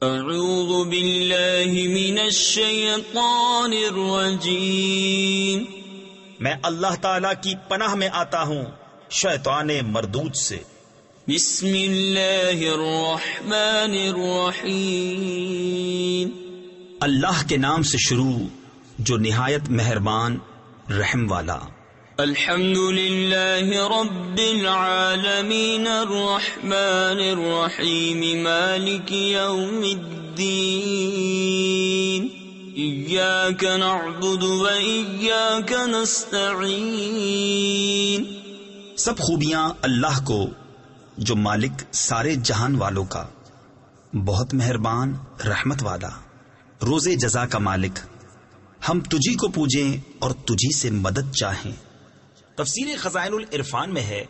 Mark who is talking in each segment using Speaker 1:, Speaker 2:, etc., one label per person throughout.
Speaker 1: اعوذ باللہ من الشیطان الرجیم،
Speaker 2: میں اللہ تعالی کی پناہ میں آتا ہوں شیطان مردود سے۔
Speaker 1: بسم اللہ الرحمن الرحیم،
Speaker 2: اللہ کے نام سے شروع جو نہایت مہربان رحم والا۔
Speaker 1: الحمد للہ رب العالمین الرحمن الرحیم مالک یوم الدین، ایاک نعبد و ایاک نستعین۔
Speaker 2: سب خوبیاں اللہ کو جو مالک سارے جہان والوں کا، بہت مہربان رحمت والا، روز جزا کا مالک، ہم تجھی کو پوجیں اور تجھی سے مدد چاہیں۔ تفسیر خزائن العرفان میں ہے،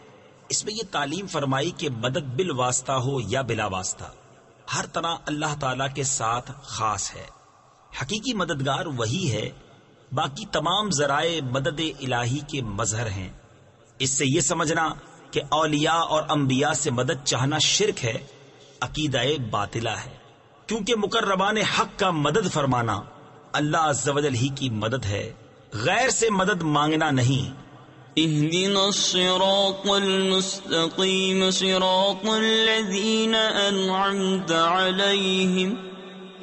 Speaker 2: اس میں یہ تعلیم فرمائی کہ مدد بالواسطہ ہو یا بلا واسطہ، ہر طرح اللہ تعالی کے ساتھ خاص ہے۔ حقیقی مددگار وہی ہے، باقی تمام ذرائع مدد الہی کے مظہر ہیں۔ اس سے یہ سمجھنا کہ اولیاء اور انبیاء سے مدد چاہنا شرک ہے، عقیدہ باطلہ ہے، کیونکہ مقربان حق کا مدد فرمانا اللہ عز و جل ہی کی مدد ہے، غیر سے مدد مانگنا نہیں۔
Speaker 1: اهدنا الصراط المستقيم صراط الذين أنعمت عليهم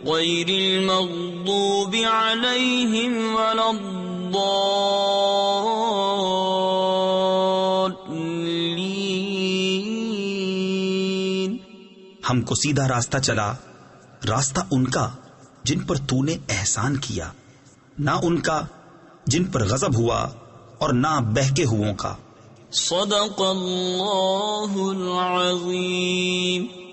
Speaker 1: غير المغضوب عليهم ولا الضالين۔
Speaker 2: ہم کو سیدھا راستہ چلا، راستہ ان کا جن پر تو نے احسان کیا، نہ ان کا جن پر غضب ہوا اور نہ بہکے ہووں کا۔
Speaker 1: صدق اللہ العظیم۔